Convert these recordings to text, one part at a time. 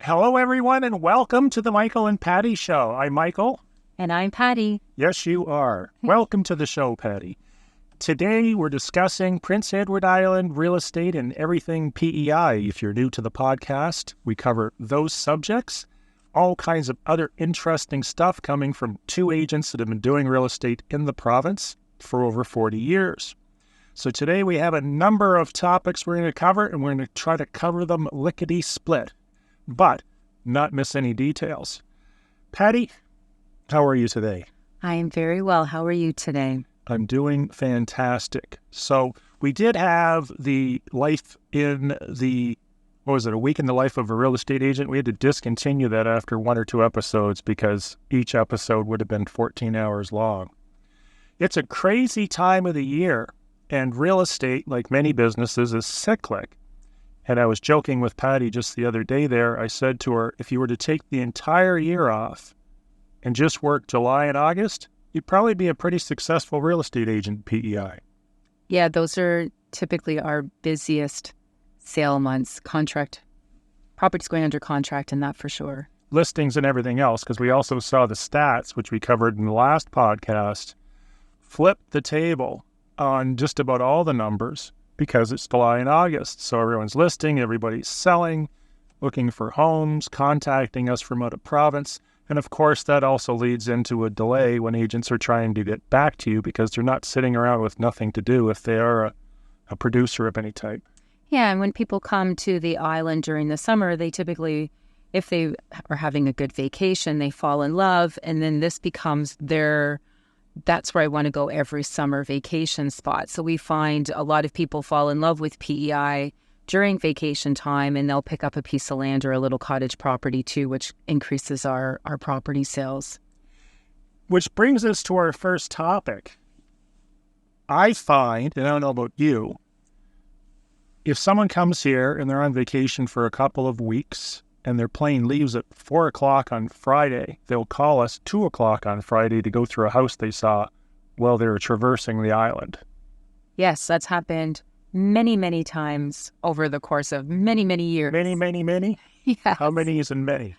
Hello, everyone, and welcome to the Michael and Patty Show. I'm Michael. And I'm Patty. Yes, you are. Welcome to the show, Patty. Today, we're discussing Prince Edward Island real estate and everything PEI. If you're new to the podcast, we cover those subjects, all kinds of other interesting stuff coming from two agents that have been doing real estate in the province for over 40 years. So today, we have a number of topics we're going to cover, and we're going to try to cover them lickety-split, but not miss any details. Patty, how are you today? I am very well. How are you today? I'm doing fantastic. So we did have the life in the, a week in the life of a real estate agent. We had to discontinue that after one or two episodes because each episode would have been 14 hours long. It's a crazy time of the year, and real estate, like many businesses, is cyclic. And I was joking with Patty just the other day there. I said to her, if you were to take the entire year off and just work July and August, you'd probably be a pretty successful real estate agent, PEI. Yeah, those are typically our busiest sale months. Properties going under contract, and that for sure. Listings and everything else, because we also saw the stats, which we covered in the last podcast, flip the table on just about all the numbers because it's July and August. So everyone's listing, everybody's selling, looking for homes, contacting us from out of province. And of course, that also leads into a delay when agents are trying to get back to you because they're not sitting around with nothing to do if they are a producer of any type. Yeah, and when people come to the island during the summer, they typically, if they are having a good vacation, they fall in love. And then this becomes that's where I want to go every summer vacation spot. So we find a lot of people fall in love with PEI during vacation time, and they'll pick up a piece of land or a little cottage property too, which increases our property sales. Which brings us to our first topic. I find, and I don't know about you, if someone comes here and they're on vacation for a couple of weeks and their plane leaves at 4 o'clock on Friday, they'll call us 2 o'clock on Friday to go through a house they saw while they were traversing the island. Yes, that's happened many, many times over the course of many, many years. Many? Yes. How many is in many?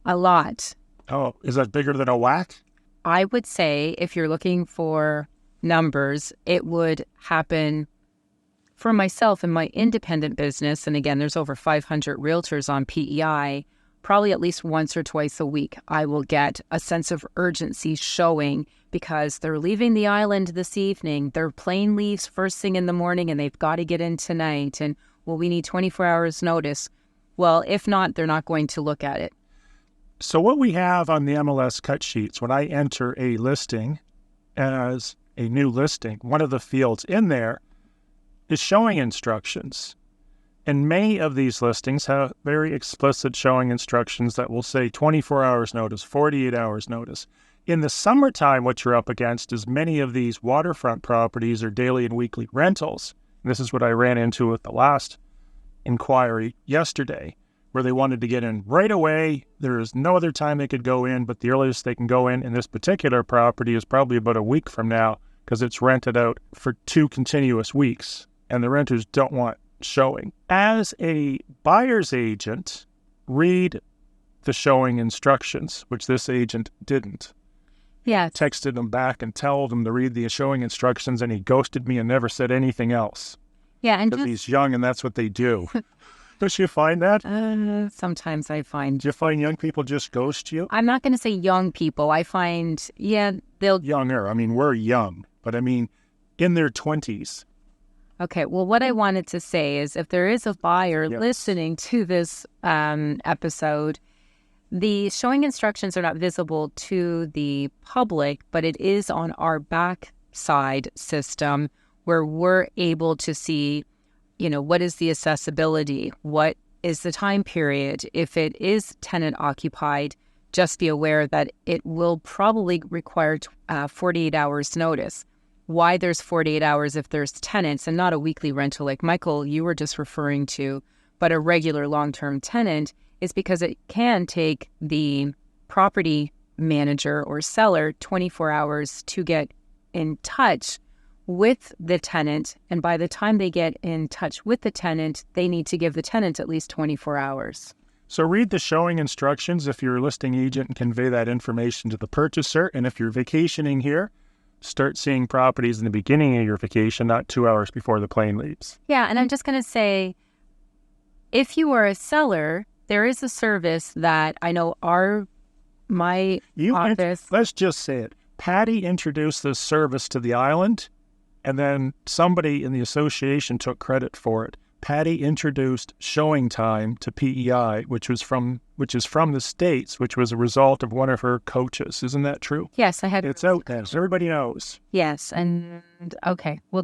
A lot. Oh, is that bigger than a whack? I would say if you're looking for numbers, it would happen for myself in my independent business. And again, there's over 500 realtors on PEI. Probably at least once or twice a week, I will get a sense of urgency showing because they're leaving the island this evening. Their plane leaves first thing in the morning and they've got to get in tonight. And, well, we need 24 hours notice. Well, if not, they're not going to look at it. So what we have on the MLS cut sheets, when I enter a listing as a new listing, one of the fields in there is showing instructions. And many of these listings have very explicit showing instructions that will say 24 hours notice, 48 hours notice. In the summertime, what you're up against is many of these waterfront properties are daily and weekly rentals. And this is what I ran into with the last inquiry yesterday, where they wanted to get in right away. There is no other time they could go in, but the earliest they can go in this particular property is probably about a week from now because it's rented out for 2 continuous weeks, and the renters don't want showing. As a buyer's agent, read the showing instructions, which this agent didn't. Yeah. Texted him back and told him to read the showing instructions, and he ghosted me and never said anything else. Yeah, and because he's young and that's what they do. Don't you find that? Sometimes I find. Do you find young people just ghost you? I'm not going to say young people. I find, they'll. Younger. I mean, we're young, but I mean, in their 20s. Okay, well, what I wanted to say is if there is a buyer listening to this episode, the showing instructions are not visible to the public, but it is on our backside system where we're able to see, what is the accessibility? What is the time period? If it is tenant occupied, just be aware that it will probably require 48 hours notice. Why there's 48 hours if there's tenants and not a weekly rental like Michael, you were just referring to, but a regular long-term tenant is because it can take the property manager or seller 24 hours to get in touch with the tenant. And by the time they get in touch with the tenant, they need to give the tenant at least 24 hours. So read the showing instructions if you're a listing agent and convey that information to the purchaser. And if you're vacationing here, start seeing properties in the beginning of your vacation, not 2 hours before the plane leaves. Yeah, and I'm just going to say, if you are a seller, there is a service that I know my office. Let's just say it. Patty introduced this service to the island, and then somebody in the association took credit for it. Patty introduced ShowingTime to PEI, which is from the States, which was a result of one of her coaches. Isn't that true? Yes, I had. It's out there, so everybody knows. Yes, and okay, well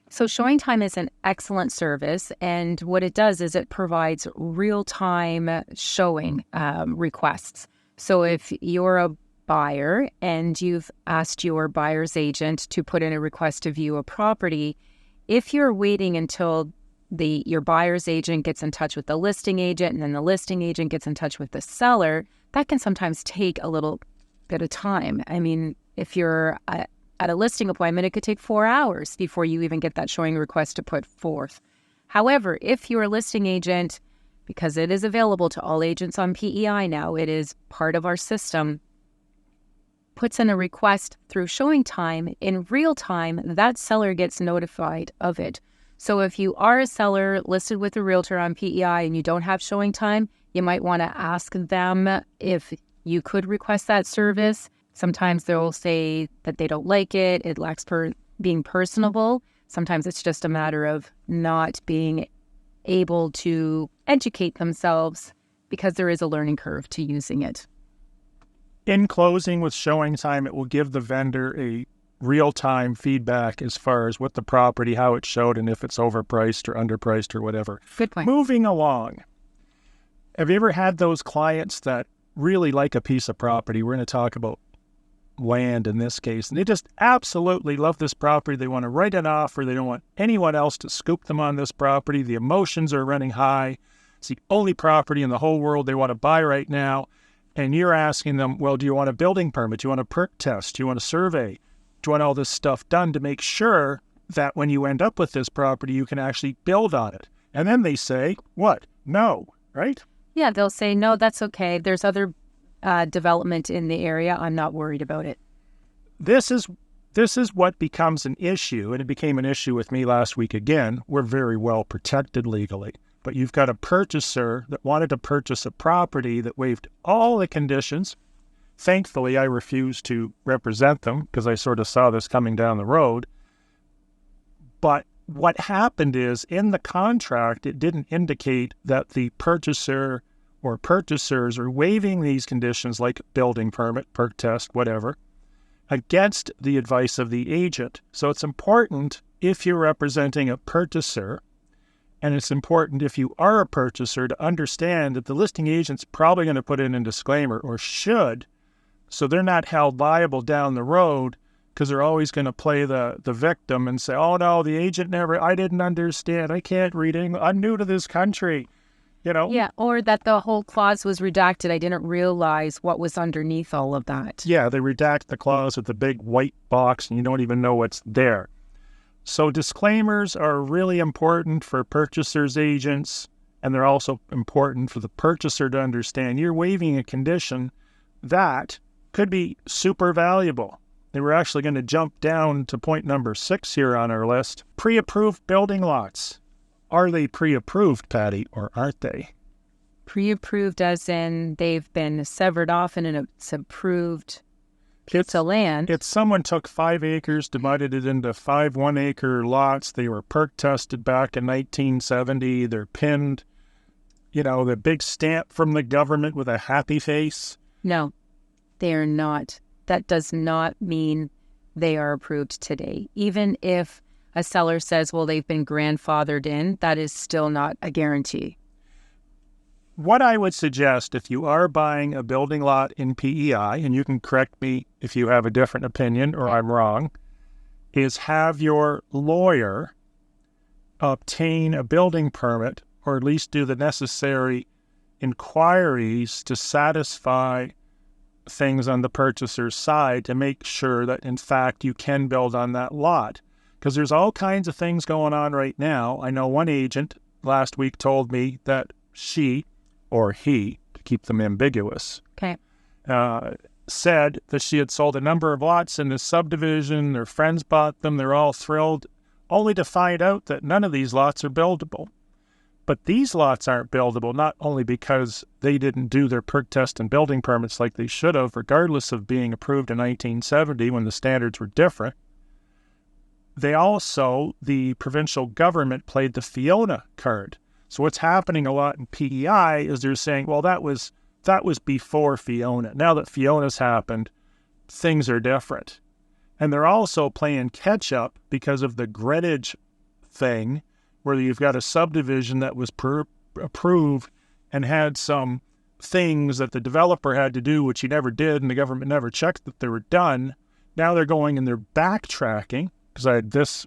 so ShowingTime is an excellent service, and what it does is it provides real-time showing requests. So if you're a buyer and you've asked your buyer's agent to put in a request to view a property, if you're waiting until your buyer's agent gets in touch with the listing agent and then the listing agent gets in touch with the seller, that can sometimes take a little bit of time. I mean, if you're at a listing appointment, it could take 4 hours before you even get that showing request to put forth. However, if you're a listing agent, because it is available to all agents on PEI now, it is part of our system, puts in a request through ShowingTime, in real time, that seller gets notified of it. So if you are a seller listed with a realtor on PEI and you don't have ShowingTime, you might want to ask them if you could request that service. Sometimes they'll say that they don't like it. It lacks being personable. Sometimes it's just a matter of not being able to educate themselves because there is a learning curve to using it. In closing with ShowingTime, it will give the vendor a real-time feedback as far as what the property, how it showed, and if it's overpriced or underpriced or whatever. Good point. Moving along. Have you ever had those clients that really like a piece of property? We're going to talk about land in this case. And they just absolutely love this property. They want to write it off, or they don't want anyone else to scoop them on this property. The emotions are running high. It's the only property in the whole world they want to buy right now. And you're asking them, well, do you want a building permit? Do you want a perk test? Do you want a survey? Do you want all this stuff done to make sure that when you end up with this property, you can actually build on it? And then they say, what? No, right? Yeah, they'll say, no, that's okay. There's other development in the area. I'm not worried about it. This is what becomes an issue, and it became an issue with me last week again. We're very well protected legally, but you've got a purchaser that wanted to purchase a property that waived all the conditions. Thankfully, I refused to represent them because I sort of saw this coming down the road. But what happened is, in the contract, it didn't indicate that the purchaser or purchasers are waiving these conditions like building permit, perk test, whatever, against the advice of the agent. So it's important if you're representing a purchaser, and it's important if you are a purchaser, to understand that the listing agent's probably going to put in a disclaimer, or should, so they're not held liable down the road, because they're always going to play the victim and say, oh no, the agent I didn't understand, I can't read English, I'm new to this country. Yeah, or that the whole clause was redacted. I didn't realize what was underneath all of that. Yeah, they redact the clause with the big white box and you don't even know what's there. So disclaimers are really important for purchasers' agents, and they're also important for the purchaser to understand you're waiving a condition that could be super valuable. They were actually going to jump down to point number 6 here on our list. Pre-approved building lots. Are they pre-approved, Patty, or aren't they? Pre-approved as in they've been severed off and it's approved piece of land. It's someone took 5 acres, divided it into 5 1-acre lots. They were perk tested back in 1970. They're pinned, the big stamp from the government with a happy face. No, they are not. That does not mean they are approved today. Even if a seller says, well, they've been grandfathered in, that is still not a guarantee. What I would suggest, if you are buying a building lot in PEI, and you can correct me if you have a different opinion or I'm wrong, is have your lawyer obtain a building permit, or at least do the necessary inquiries to satisfy things on the purchaser's side to make sure that, in fact, you can build on that lot. Because there's all kinds of things going on right now. I know one agent last week told me that she or he, to keep them ambiguous, Okay. said that she had sold a number of lots in this subdivision. Their friends bought them. They're all thrilled, only to find out that none of these lots are buildable. But these lots aren't buildable, not only because they didn't do their perk test and building permits like they should have, regardless of being approved in 1970 when the standards were different. They also, the provincial government played the Fiona card. So what's happening a lot in PEI is they're saying, well, that was before Fiona. Now that Fiona's happened, things are different. And they're also playing catch-up because of the Greenwich thing, where you've got a subdivision that was approved and had some things that the developer had to do, which he never did, and the government never checked that they were done. Now they're going and they're backtracking, because I had this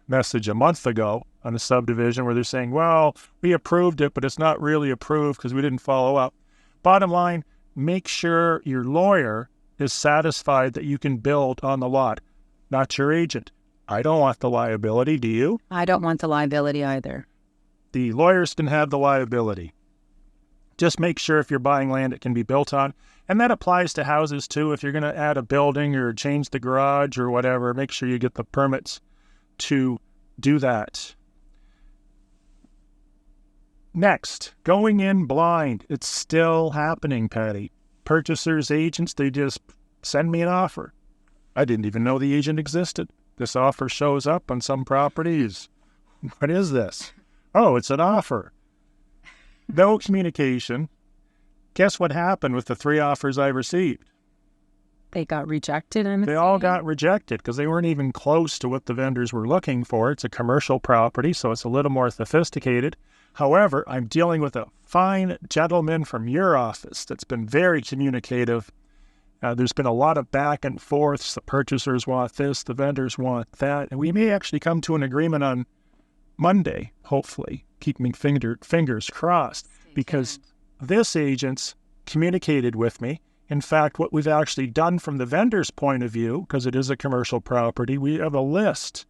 message a month ago on a subdivision where they're saying, well, we approved it, but it's not really approved because we didn't follow up. Bottom line, make sure your lawyer is satisfied that you can build on the lot, not your agent. I don't want the liability, do you? I don't want the liability either. The lawyers can have the liability. Just make sure if you're buying land it can be built on. And that applies to houses too. If you're going to add a building or change the garage or whatever, make sure you get the permits to do that. Next, going in blind. It's still happening, Patty. Purchasers, agents, they just send me an offer. I didn't even know the agent existed. This offer shows up on some properties. What is this? Oh, it's an offer. No communication. Guess what happened with the 3 offers I received? They got rejected. They all got rejected because they weren't even close to what the vendors were looking for. It's a commercial property, so it's a little more sophisticated. However, I'm dealing with a fine gentleman from your office that's been very communicative. There's been a lot of back and forths. The purchasers want this, the vendors want that. And we may actually come to an agreement on Monday, hopefully. Keeping fingers crossed, because this agent's communicated with me. In fact, what we've actually done from the vendor's point of view, because it is a commercial property, we have a list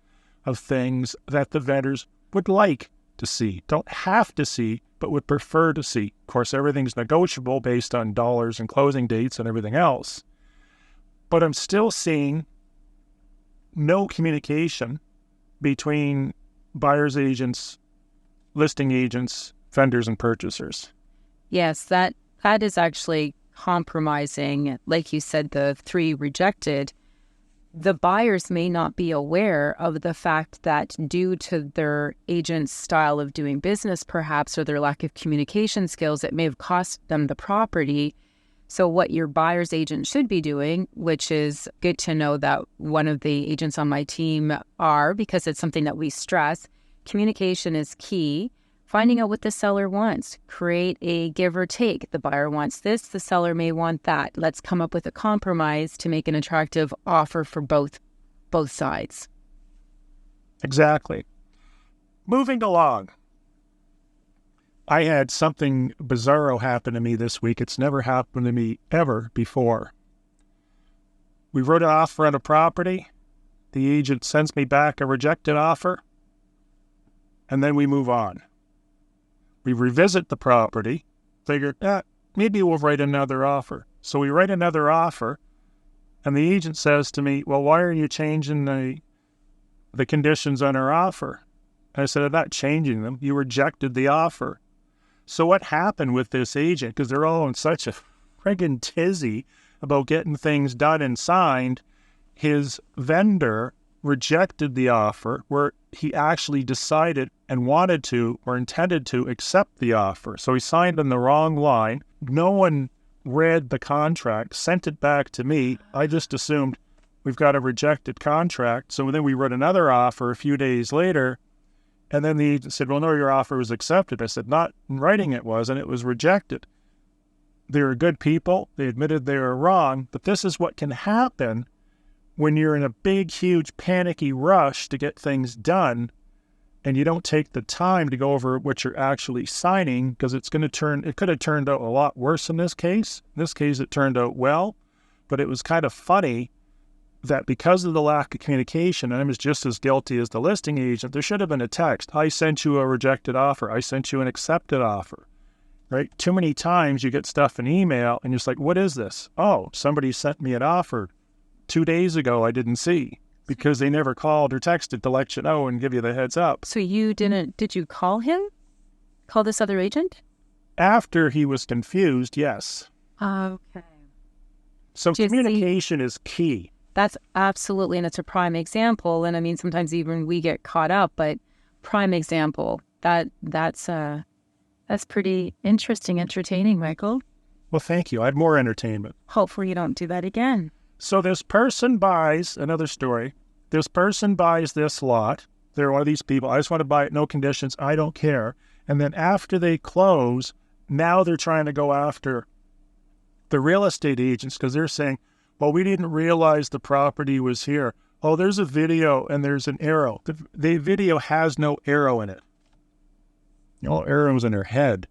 of things that the vendors would like to see. Don't have to see, but would prefer to see. Of course, everything's negotiable based on dollars and closing dates and everything else. But I'm still seeing no communication between buyers agents, listing agents, vendors, and purchasers. Yes, that is actually compromising. Like you said, the 3 rejected. The buyers may not be aware of the fact that due to their agent's style of doing business, perhaps, or their lack of communication skills, it may have cost them the property. So what your buyer's agent should be doing, which is good to know that one of the agents on my team are, because it's something that we stress, communication is key. Finding out what the seller wants. Create a give or take. The buyer wants this, the seller may want that. Let's come up with a compromise to make an attractive offer for both sides. Exactly. Moving along. I had something bizarro happen to me this week. It's never happened to me ever before. We wrote an offer on a property. The agent sends me back a rejected offer, and then we move on. We revisit the property, figure, maybe we'll write another offer. So we write another offer, and the agent says to me, well, why are you changing the conditions on our offer? And I said, I'm not changing them. You rejected the offer. So what happened with this agent, because they're all in such a friggin' tizzy about getting things done and signed, his vendor rejected the offer where he actually decided and wanted to or intended to accept the offer. So he signed on the wrong line. No one read the contract, sent it back to me. I just assumed we've got a rejected contract. So then we wrote another offer a few days later, and then the agent said, well, no, your offer was accepted. I said, not in writing it was, and it was rejected. They were good people. They admitted they were wrong, but this is what can happen when you're in a big, huge, panicky rush to get things done, and you don't take the time to go over what you're actually signing, because it could have turned out a lot worse in this case. In this case, it turned out well, but it was kind of funny that because of the lack of communication, and I was just as guilty as the listing agent, there should have been a text. I sent you a rejected offer. I sent you an accepted offer. right? Too many times you get stuff in email and you're just like, what is this? Oh, somebody sent me an offer 2 days ago I didn't see, because they never called or texted to let you know and give you the heads up. So you did you call him? Call this other agent? After he was confused, yes. Okay. So communication is key. That's absolutely, and it's a prime example. And I mean, sometimes even we get caught up, but prime example, that's pretty interesting, entertaining, Michael. Well, thank you. I had more entertainment. Hopefully you don't do that again. So this person buys, another story, this person buys this lot. They're one of these people. I just want to buy it, no conditions. I don't care. And then after they close, now they're trying to go after the real estate agents because they're saying, well, we didn't realize the property was here. Oh, there's a video and there's an arrow. The video has no arrow in it. No arrows in her head.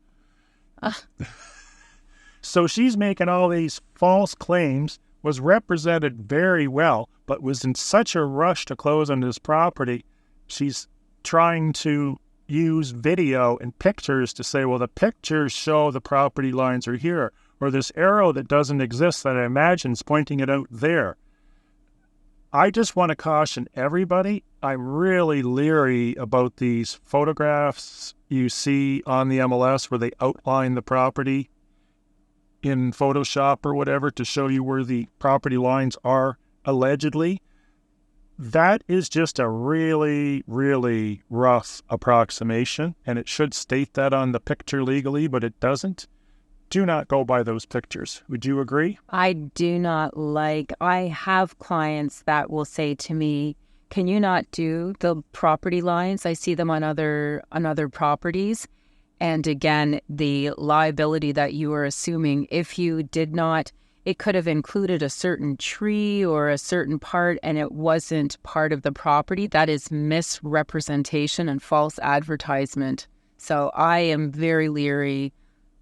So she's making all these false claims, was represented very well, but was in such a rush to close on this property. She's trying to use video and pictures to say, well, the pictures show the property lines are here, or this arrow that doesn't exist that I imagine is pointing it out there. I just want to caution everybody, I'm really leery about these photographs you see on the MLS where they outline the property in Photoshop or whatever to show you where the property lines are allegedly. That is just a really, really rough approximation, and it should state that on the picture legally, but it doesn't. Do not go by those pictures. Would you agree? I do not like, I have clients that will say to me, can you not do the property lines? I see them on other properties. And again, the liability that you are assuming, if you did not, it could have included a certain tree or a certain part and it wasn't part of the property. That is misrepresentation and false advertisement. So I am very leery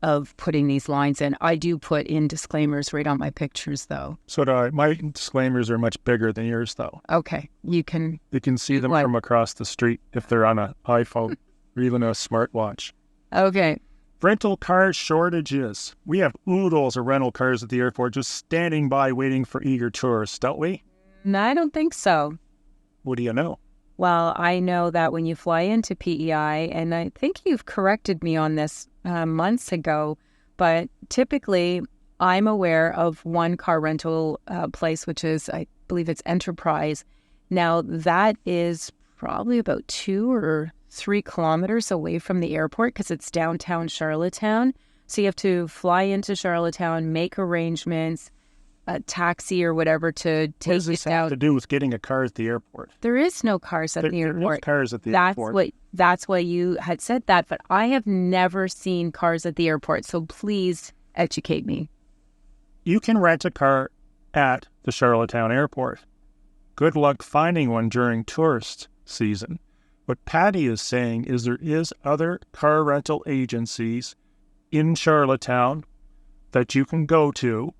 of putting these lines in. I do put in disclaimers right on my pictures, though. So do I. My disclaimers are much bigger than yours, though. Okay. You can see them from across the street if they're on an iPhone or even a smartwatch. Okay. Rental car shortages. We have oodles of rental cars at the airport just standing by waiting for eager tourists, don't we? No, I don't think so. What do you know? Well, I know that when you fly into PEI, and I think you've corrected me on this months ago, but typically I'm aware of one car rental place, which is, I believe it's Enterprise. Now, that is probably about 2 or 3 kilometers away from the airport because it's downtown Charlottetown. So you have to fly into Charlottetown, make arrangements, a taxi or whatever to take it out. What does this have to do with getting a car at the airport? There is no cars at the airport. There's cars at the airport. That's why you had said that, but I have never seen cars at the airport, so please educate me. You can rent a car at the Charlottetown airport. Good luck finding one during tourist season. What Patty is saying is there is other car rental agencies in Charlottetown that you can go to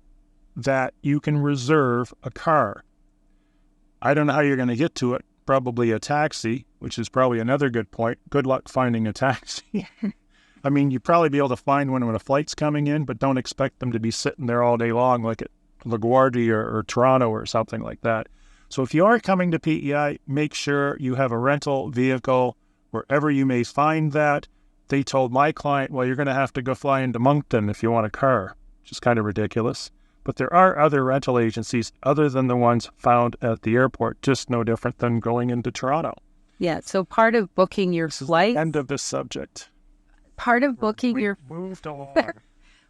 that you can reserve a car. I don't know how you're going to get to it. Probably a taxi, which is probably another good point. Good luck finding a taxi. I mean, you'd probably be able to find one when a flight's coming in, but don't expect them to be sitting there all day long like at LaGuardia or Toronto or something like that. So if you are coming to PEI, make sure you have a rental vehicle wherever you may find that. They told my client, well, you're going to have to go fly into Moncton if you want a car, which is kind of ridiculous. But there are other rental agencies other than the ones found at the airport, just no different than going into Toronto. Yeah, so part of booking your flight... End of this subject. Part of booking your... Moved along.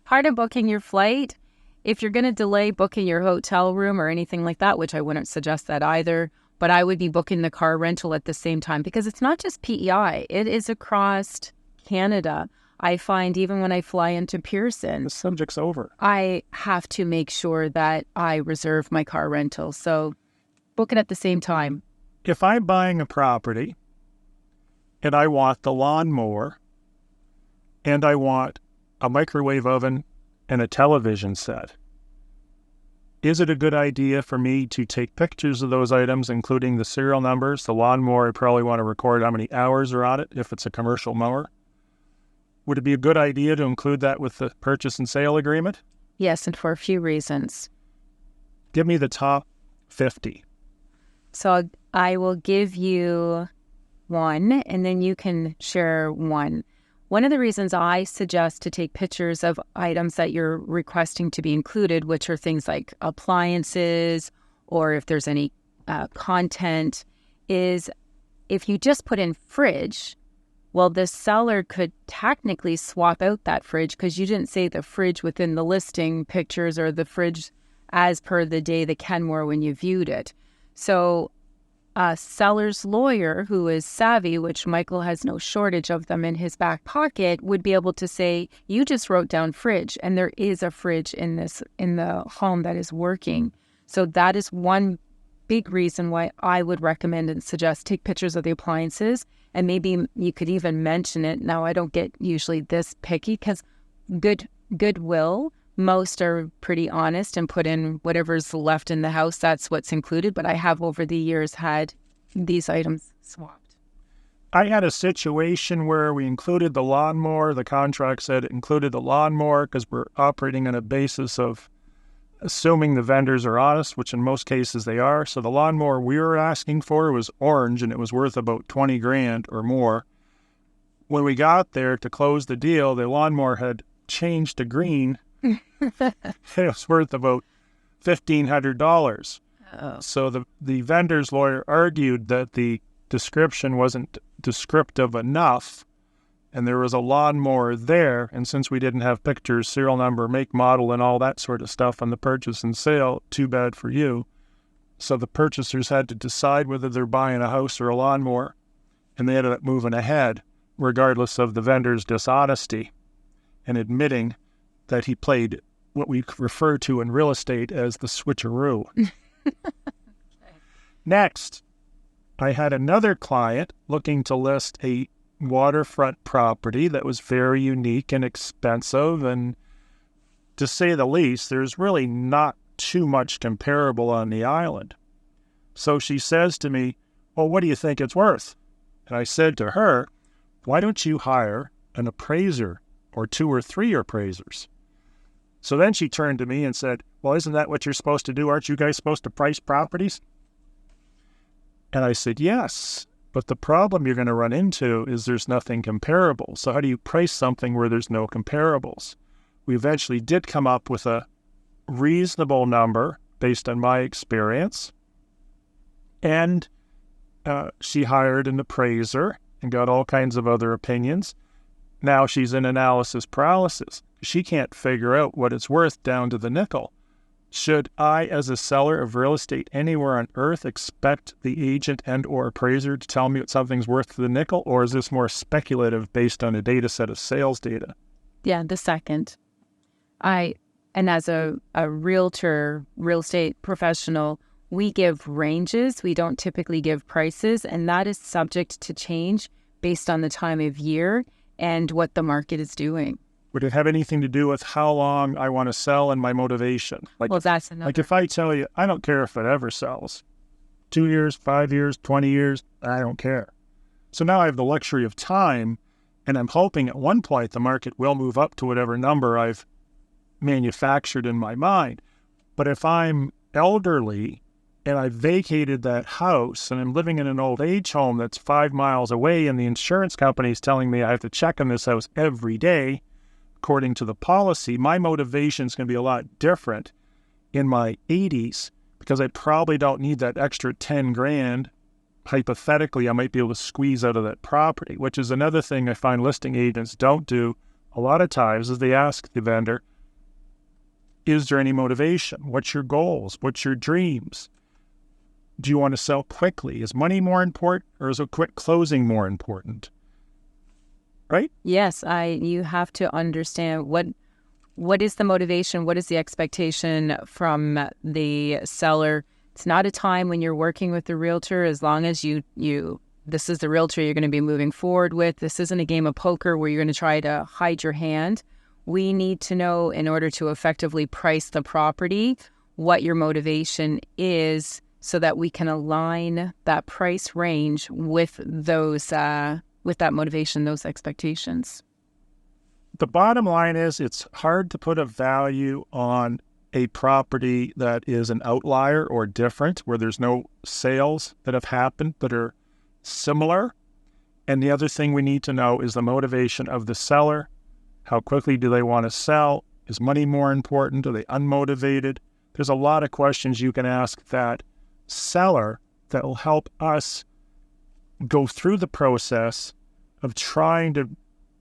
Part of booking your flight, if you're going to delay booking your hotel room or anything like that, which I wouldn't suggest that either, but I would be booking the car rental at the same time because it's not just PEI. It is across Canada. I find even when I fly into Pearson, the subject's over. I have to make sure that I reserve my car rental. So book it at the same time. If I'm buying a property and I want the lawnmower and I want a microwave oven and a television set, is it a good idea for me to take pictures of those items, including the serial numbers? The lawnmower, I probably want to record how many hours are on it if it's a commercial mower. would it be a good idea to include that with the purchase and sale agreement? Yes, and for a few reasons. Give me the top 50. So I will give you one, and then you can share one. One of the reasons I suggest to take pictures of items that you're requesting to be included, which are things like appliances or if there's any content, is if you just put in fridge, well, the seller could technically swap out that fridge because you didn't say the fridge within the listing pictures or the fridge as per the day the Kenmore when you viewed it. So a seller's lawyer who is savvy, which Michael has no shortage of them in his back pocket, would be able to say, you just wrote down fridge, and there is a fridge in the home that is working. So that is one big reason why I would recommend and suggest take pictures of the appliances, and maybe you could even mention it. Now, I don't get usually this picky because Goodwill, most are pretty honest and put in whatever's left in the house, that's what's included. But I have over the years had these items swapped. I had a situation where we included the lawnmower. The contract said it included the lawnmower because we're operating on a basis of assuming the vendors are honest, which in most cases they are. So the lawnmower we were asking for was orange, and it was worth about 20 grand or more. When we got there to close the deal, the lawnmower had changed to green. It was worth about $1,500. Oh. So the vendor's lawyer argued that the description wasn't descriptive enough, and there was a lawnmower there, and since we didn't have pictures, serial number, make, model, and all that sort of stuff on the purchase and sale, too bad for you. So the purchasers had to decide whether they're buying a house or a lawnmower, and they ended up moving ahead, regardless of the vendor's dishonesty, and admitting that he played what we refer to in real estate as the switcheroo. Next, I had another client looking to list a waterfront property that was very unique and expensive, and to say the least, there's really not too much comparable on the island. So she says to me, well, what do you think it's worth? And I said to her, why don't you hire an appraiser or 2 or 3 appraisers? So then she turned to me and said, well, isn't that what you're supposed to do? Aren't you guys supposed to price properties? And I said, yes, but the problem you're going to run into is there's nothing comparable. So how do you price something where there's no comparables? We eventually did come up with a reasonable number based on my experience. And she hired an appraiser and got all kinds of other opinions. Now she's in analysis paralysis. She can't figure out what it's worth down to the nickel. Should I, as a seller of real estate anywhere on earth, expect the agent and or appraiser to tell me what something's worth to the nickel, or is this more speculative based on a data set of sales data? Yeah, the second. And as a realtor, real estate professional, we give ranges. We don't typically give prices, and that is subject to change based on the time of year and what the market is doing. Would it have anything to do with how long I want to sell and my motivation? Well, that's another. Like if I tell you, I don't care if it ever sells. 2 years, 5 years, 20 years, I don't care. So now I have the luxury of time, and I'm hoping at one point the market will move up to whatever number I've manufactured in my mind. But if I'm elderly and I've vacated that house and I'm living in an old age home that's 5 miles away and the insurance company is telling me I have to check on this house every day, according to the policy, my motivation is going to be a lot different in my 80s because I probably don't need that extra 10 grand. Hypothetically, I might be able to squeeze out of that property, which is another thing I find listing agents don't do a lot of times is they ask the vendor, is there any motivation? What's your goals? What's your dreams? Do you want to sell quickly? Is money more important or is a quick closing more important? Right? Yes, you have to understand what is the motivation, what is the expectation from the seller. It's not a time when you're working with the realtor, as long as this is the realtor you're going to be moving forward with. This isn't a game of poker where you're going to try to hide your hand. We need to know, in order to effectively price the property, what your motivation is so that we can align that price range with those with that motivation, those expectations. The bottom line is it's hard to put a value on a property that is an outlier or different, where there's no sales that have happened but are similar. And the other thing we need to know is the motivation of the seller. How quickly do they want to sell? Is money more important? Are they unmotivated? There's a lot of questions you can ask that seller that will help us go through the process of trying to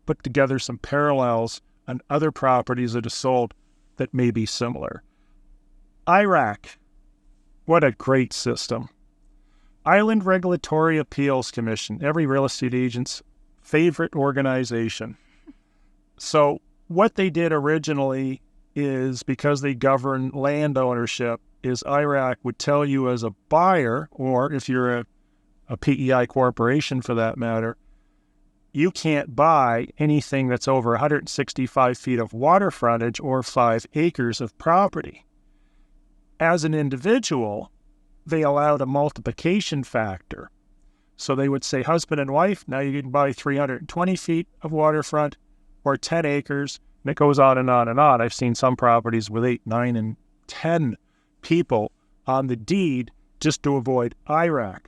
put together some parallels on other properties that are sold that may be similar. IRAC, what a great system. Island Regulatory Appeals Commission, every real estate agent's favorite organization. So what they did originally is, because they govern land ownership, is IRAC would tell you as a buyer, or if you're a PEI corporation for that matter, you can't buy anything that's over 165 feet of water frontage or 5 acres of property. As an individual, they allowed a multiplication factor. So they would say husband and wife, now you can buy 320 feet of waterfront or 10 acres, and it goes on and on and on. I've seen some properties with 8, 9, and 10 people on the deed just to avoid IRAC.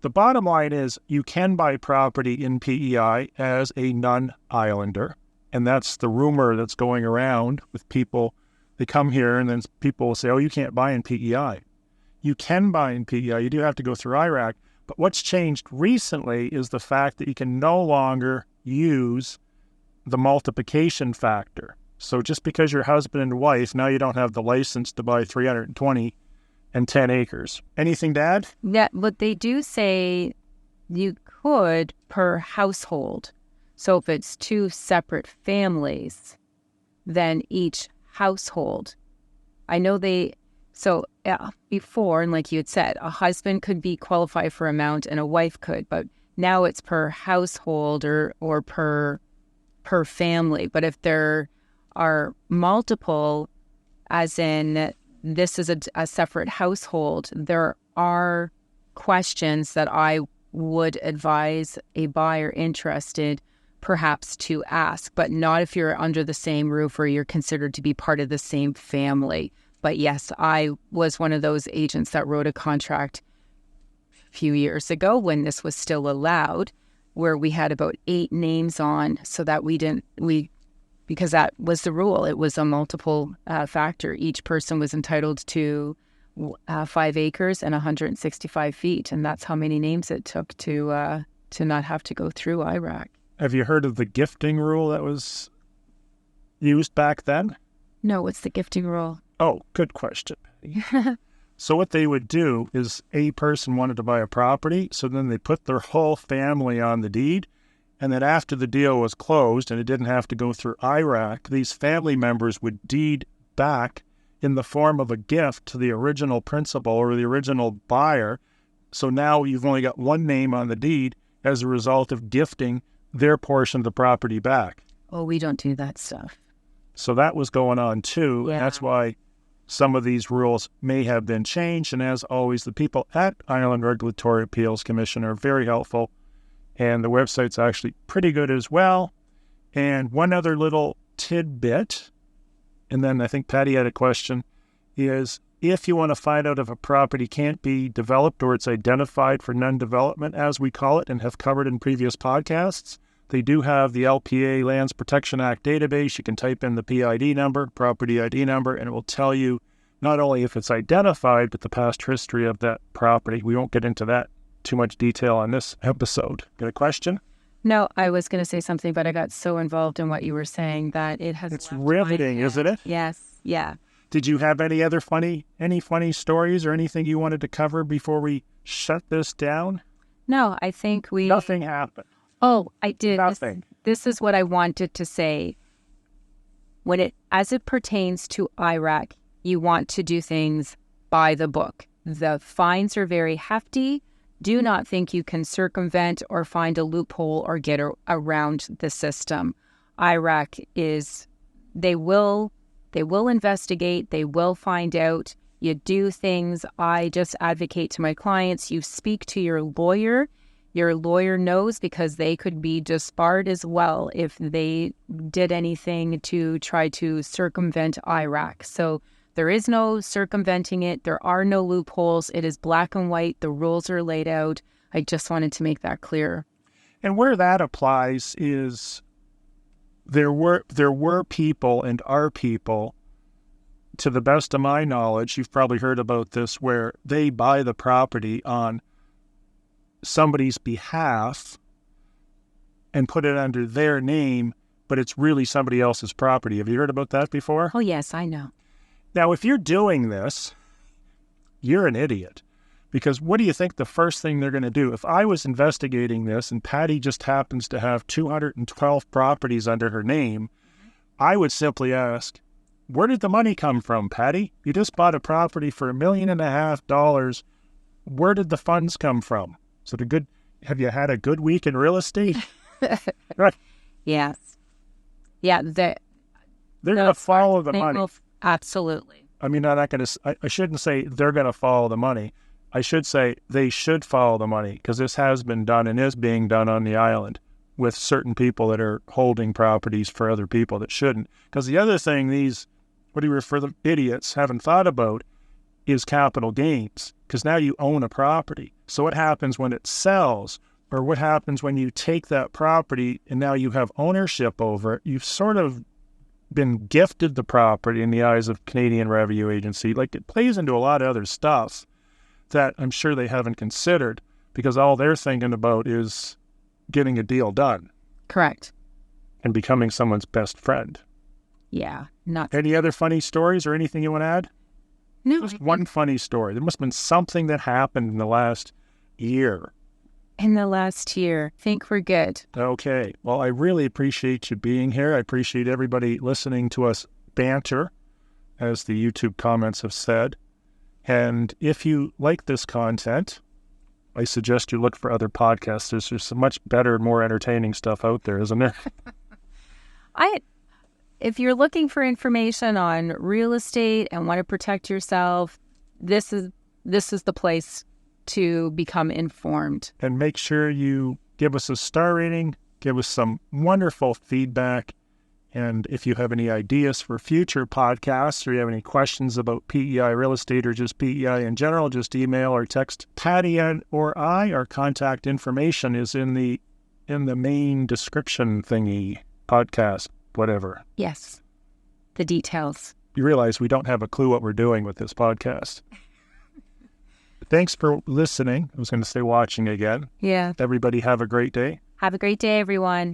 The bottom line is you can buy property in PEI as a non-islander, and that's the rumor that's going around with people. They come here and then people will say, oh, you can't buy in PEI. You can buy in PEI. You do have to go through IRAC. But what's changed recently is the fact that you can no longer use the multiplication factor. So just because you're husband and wife, now you don't have the license to buy 320 and 10 acres. Anything to add? Yeah, but they do say you could per household. So if it's 2 separate families, then each household. I know before, and like you had said, a husband could be qualified for amount and a wife could, but now it's per household or per family. But if there are multiple, as in this is a separate household, there are questions that I would advise a buyer interested perhaps to ask, but not if you're under the same roof or you're considered to be part of the same family. But yes, I was one of those agents that wrote a contract a few years ago when this was still allowed, where we had about 8 names on, so that because that was the rule. It was a multiple factor. Each person was entitled to 5 acres and 165 feet, and that's how many names it took to not have to go through IRAC. Have you heard of the gifting rule that was used back then? No, what's the gifting rule? Oh, good question. So what they would do is a person wanted to buy a property, so then they put their whole family on the deed, and then after the deal was closed and it didn't have to go through IRAC, these family members would deed back in the form of a gift to the original principal or the original buyer. So now you've only got one name on the deed as a result of gifting their portion of the property back. Oh, we don't do that stuff. So that was going on too. Yeah. And that's why some of these rules may have been changed. And as always, the people at Island Regulatory Appeals Commission are very helpful. And the website's actually pretty good as well. And one other little tidbit, and then I think Patty had a question, is if you want to find out if a property can't be developed or it's identified for non-development, as we call it and have covered in previous podcasts, they do have the LPA Lands Protection Act database. You can type in the PID number, property ID number, and it will tell you not only if it's identified, but the past history of that property. We won't get into that too much detail on this episode. Got a question? No, I was going to say something, but I got so involved in what you were saying that it has. It's riveting, isn't it? Yes. Yeah. Did you have any funny stories or anything you wanted to cover before we shut this down? No, I think Nothing happened. Oh, I did. Nothing. This is what I wanted to say. As it pertains to IRAC, you want to do things by the book. The fines are very hefty. Do not think you can circumvent or find a loophole or get around the system. IRAC they will investigate, they will find out. You do things. I just advocate to my clients, you speak to your lawyer Your lawyer knows because they could be disbarred as well if they did anything to try to circumvent IRAC. So there is no circumventing it. There are no loopholes. It is black and white. The rules are laid out. I just wanted to make that clear. And where that applies is there were people and are people, to the best of my knowledge, you've probably heard about this, where they buy the property on somebody's behalf and put it under their name, but it's really somebody else's property. Have you heard about that before? Oh, yes, I know. Now, if you're doing this, you're an idiot. Because what do you think the first thing they're going to do? If I was investigating this and Patty just happens to have 212 properties under her name, I would simply ask, where did the money come from, Patty? You just bought a property for $1.5 million. Where did the funds come from? So have you had a good week in real estate? Right. Yes. Yeah. They're going to follow the money. Absolutely. I mean, I'm not going to, I shouldn't say they're going to follow the money. I should say they should follow the money, because this has been done and is being done on the island with certain people that are holding properties for other people that shouldn't. Because the other thing these, what do you refer to, idiots haven't thought about is capital gains. Because now you own a property. So what happens when it sells, or what happens when you take that property and now you have ownership over it? You've sort of been gifted the property in the eyes of Canadian Revenue Agency. Like, it plays into a lot of other stuff that I'm sure they haven't considered, because all they're thinking about is getting a deal done. Correct. And becoming someone's best friend. Yeah. Not Any other funny stories or anything you want to add? No. Just one funny story. There must have been something that happened in the last year. In the last year. I think we're good. Okay. Well, I really appreciate you being here. I appreciate everybody listening to us banter, as the YouTube comments have said. And if you like this content, I suggest you look for other podcasts. There's some much better, more entertaining stuff out there, isn't there? If you're looking for information on real estate and want to protect yourself, this is the place to become informed. And make sure you give us a star rating, give us some wonderful feedback. And if you have any ideas for future podcasts, or you have any questions about PEI real estate or just PEI in general, just email or text Patty or I. Our contact information is in the main description thingy, podcast, whatever. Yes, the details. You realize we don't have a clue what we're doing with this podcast. Thanks for listening. I was going to say watching again. Yeah. Everybody have a great day. Have a great day, everyone.